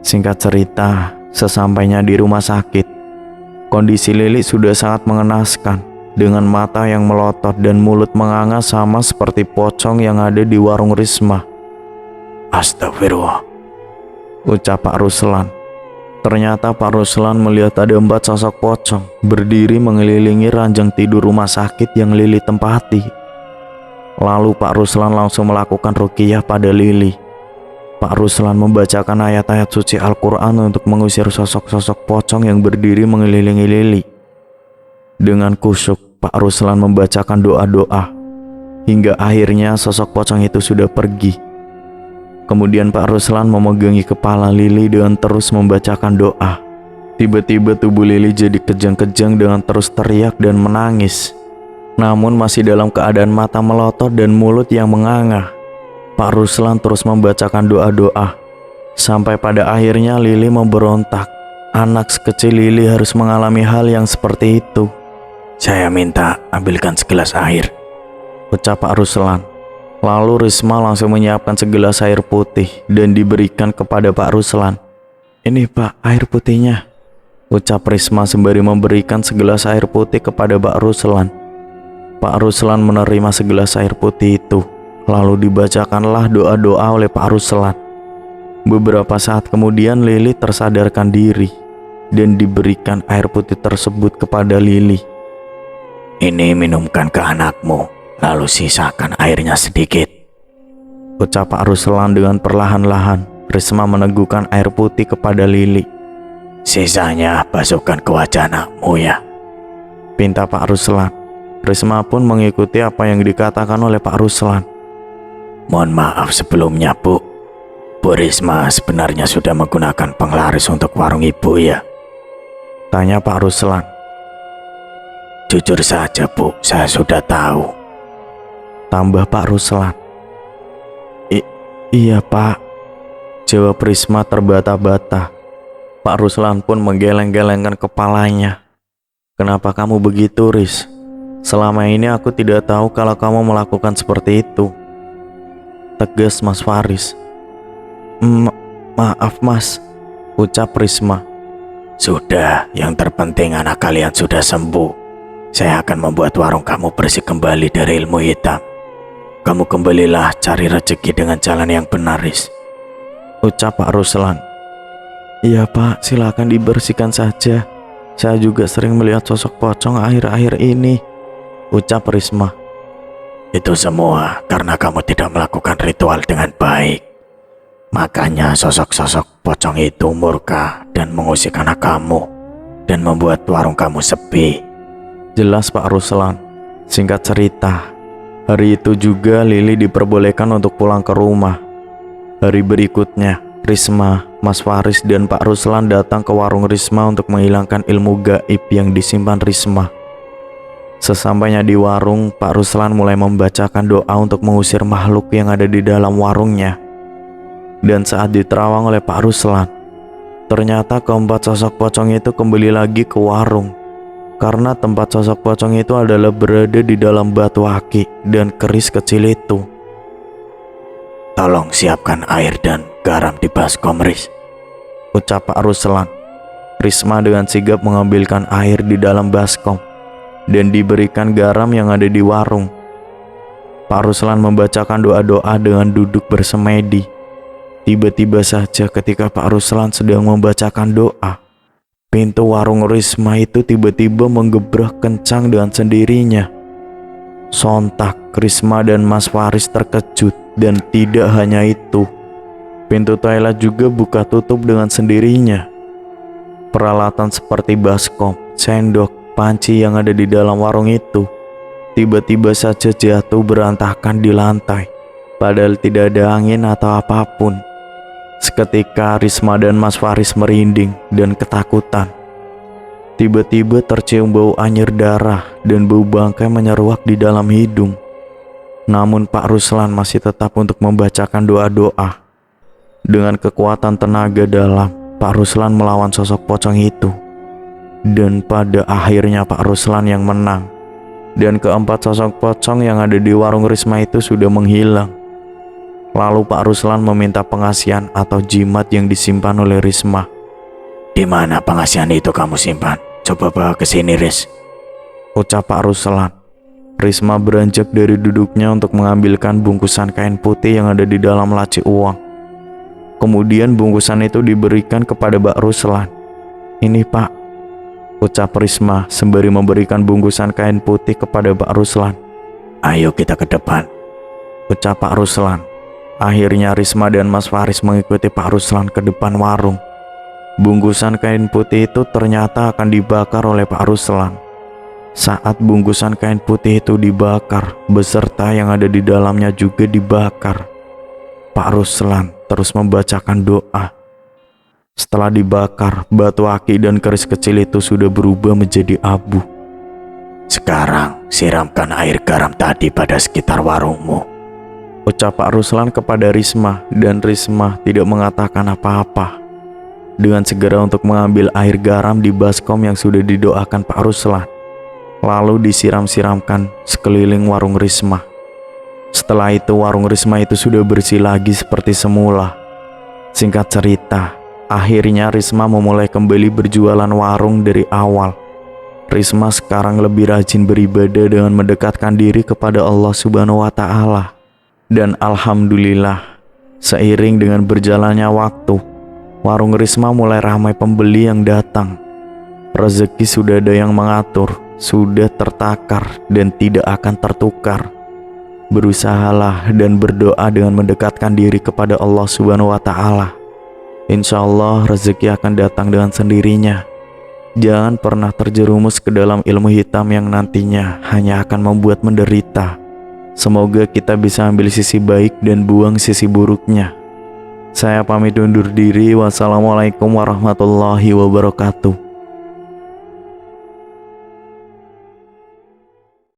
Speaker 2: Singkat cerita, sesampainya di rumah sakit, kondisi Lili sudah sangat mengenaskan, dengan mata yang melotot dan mulut menganga sama seperti pocong yang ada di warung Risma.
Speaker 1: Astagfirullah,
Speaker 2: ucap Pak Ruslan. Ternyata Pak Ruslan melihat ada 4 sosok pocong berdiri mengelilingi ranjang tidur rumah sakit yang Lili tempati. Lalu Pak Ruslan langsung melakukan ruqyah pada Lili. Pak Ruslan membacakan ayat-ayat suci Al-Quran untuk mengusir sosok-sosok pocong yang berdiri mengelilingi Lili. Dengan khusyuk, Pak Ruslan membacakan doa-doa, hingga akhirnya sosok pocong itu sudah pergi. Kemudian Pak Ruslan memegangi kepala Lili dengan terus membacakan doa. Tiba-tiba tubuh Lili jadi kejang-kejang dengan terus teriak dan menangis. Namun masih dalam keadaan mata melotot dan mulut yang menganga. Pak Ruslan terus membacakan doa-doa. Sampai pada akhirnya Lili memberontak. Anak sekecil Lili harus mengalami hal yang seperti itu.
Speaker 1: Saya minta ambilkan segelas air,
Speaker 2: ucap Pak Ruslan. Lalu Risma langsung menyiapkan segelas air putih dan diberikan kepada Pak Ruslan. Ini Pak, air putihnya, ucap Risma sembari memberikan segelas air putih kepada Pak Ruslan. Pak Ruslan menerima segelas air putih itu, lalu dibacakanlah doa-doa oleh Pak Ruslan. Beberapa saat kemudian Lili tersadarkan diri dan diberikan air putih tersebut kepada Lili.
Speaker 1: Ini minumkan ke anakmu, lalu sisakan airnya sedikit,
Speaker 2: ucap Pak Ruslan dengan perlahan-lahan. Risma meneguhkan air putih kepada Lili.
Speaker 1: Sisanya basuhkan ke wajah anakmu ya,
Speaker 2: pinta Pak Ruslan. Risma pun mengikuti apa yang dikatakan oleh Pak Ruslan.
Speaker 1: Mohon maaf sebelumnya, Bu. Bu Risma sebenarnya sudah menggunakan penglaris untuk warung ibu ya?
Speaker 2: Tanya Pak Ruslan.
Speaker 1: Jujur saja, Bu, saya sudah tahu,
Speaker 2: tambah Pak Ruslan. Iya Pak, jawab Risma terbata-bata. Pak Ruslan pun menggeleng-gelengkan kepalanya. Kenapa kamu begitu, Riz? Selama ini aku tidak tahu kalau kamu melakukan seperti itu, tegas Mas Faris. Maaf Mas, ucap Risma.
Speaker 1: Sudah, yang terpenting anak kalian sudah sembuh. Saya akan membuat warung kamu bersih kembali dari ilmu hitam. Kamu kembalilah cari rezeki dengan jalan yang benar, Riz,
Speaker 2: ucap Pak Ruslan. Iya Pak, silakan dibersihkan saja. Saya juga sering melihat sosok pocong akhir-akhir ini, ucap Risma.
Speaker 1: Itu semua karena kamu tidak melakukan ritual dengan baik. Makanya sosok-sosok pocong itu murka dan mengusik anak kamu dan membuat warung kamu sepi,
Speaker 2: jelas Pak Ruslan. Singkat cerita, hari itu juga Lili diperbolehkan untuk pulang ke rumah. Hari berikutnya, Risma, Mas Faris, dan Pak Ruslan datang ke warung Risma untuk menghilangkan ilmu gaib yang disimpan Risma. Sesampainya di warung, Pak Ruslan mulai membacakan doa untuk mengusir makhluk yang ada di dalam warungnya. Dan saat diterawang oleh Pak Ruslan, ternyata keempat sosok pocong itu kembali lagi ke warung. Karena tempat sosok pocong itu adalah berada di dalam batu aki dan keris kecil itu.
Speaker 1: Tolong siapkan air dan garam di baskom, Riz,
Speaker 2: ucap Pak Ruslan. Risma dengan sigap mengambilkan air di dalam baskom dan diberikan garam yang ada di warung. Pak Ruslan membacakan doa-doa dengan duduk bersemedi. Tiba-tiba saja ketika Pak Ruslan sedang membacakan doa, pintu warung Risma itu tiba-tiba menggebrak kencang dengan sendirinya. Sontak Risma dan Mas Faris terkejut, dan tidak hanya itu, pintu toilet juga buka tutup dengan sendirinya. Peralatan seperti baskom, sendok, panci yang ada di dalam warung itu tiba-tiba saja jatuh berantakan di lantai, padahal tidak ada angin atau apapun. Seketika Risma dan Mas Faris merinding dan ketakutan. Tiba-tiba tercium bau anyir darah dan bau bangkai menyeruak di dalam hidung. Namun Pak Ruslan masih tetap untuk membacakan doa-doa. Dengan kekuatan tenaga dalam, Pak Ruslan melawan sosok pocong itu. Dan pada akhirnya Pak Ruslan yang menang. Dan keempat sosok pocong yang ada di warung Risma itu sudah menghilang. Lalu Pak Ruslan meminta pengasihan atau jimat yang disimpan oleh Risma.
Speaker 1: Di mana pengasihan itu kamu simpan? Coba bawa ke sini, Riz.
Speaker 2: Ucap Pak Ruslan. Risma beranjak dari duduknya untuk mengambilkan bungkusan kain putih yang ada di dalam laci uang. Kemudian bungkusan itu diberikan kepada Pak Ruslan. Ini Pak, ucap Risma sembari memberikan bungkusan kain putih kepada Pak Ruslan.
Speaker 1: Ayo kita ke depan,
Speaker 2: ucap Pak Ruslan. Akhirnya Risma dan Mas Faris mengikuti Pak Ruslan ke depan warung. Bungkusan kain putih itu ternyata akan dibakar oleh Pak Ruslan. Saat bungkusan kain putih itu dibakar, beserta yang ada di dalamnya juga dibakar. Pak Ruslan terus membacakan doa. Setelah dibakar, batu aki dan keris kecil itu sudah berubah menjadi abu.
Speaker 1: Sekarang siramkan air garam tadi pada sekitar warungmu,
Speaker 2: ucap Pak Ruslan kepada Risma, dan Risma tidak mengatakan apa-apa. Dengan segera untuk mengambil air garam di baskom yang sudah didoakan Pak Ruslan, lalu disiram-siramkan sekeliling warung Risma. Setelah itu warung Risma itu sudah bersih lagi seperti semula. Singkat cerita, akhirnya Risma memulai kembali berjualan warung dari awal. Risma sekarang lebih rajin beribadah dengan mendekatkan diri kepada Allah Subhanahu wa Ta'ala. Dan alhamdulillah, seiring dengan berjalannya waktu, warung Risma mulai ramai pembeli yang datang. Rezeki sudah ada yang mengatur, sudah tertakar dan tidak akan tertukar. Berusahalah dan berdoa dengan mendekatkan diri kepada Allah Subhanahu wa Ta'ala. Insya Allah rezeki akan datang dengan sendirinya. Jangan pernah terjerumus ke dalam ilmu hitam yang nantinya hanya akan membuat menderita. Semoga kita bisa ambil sisi baik dan buang sisi buruknya. Saya pamit undur diri. Wassalamualaikum warahmatullahi wabarakatuh.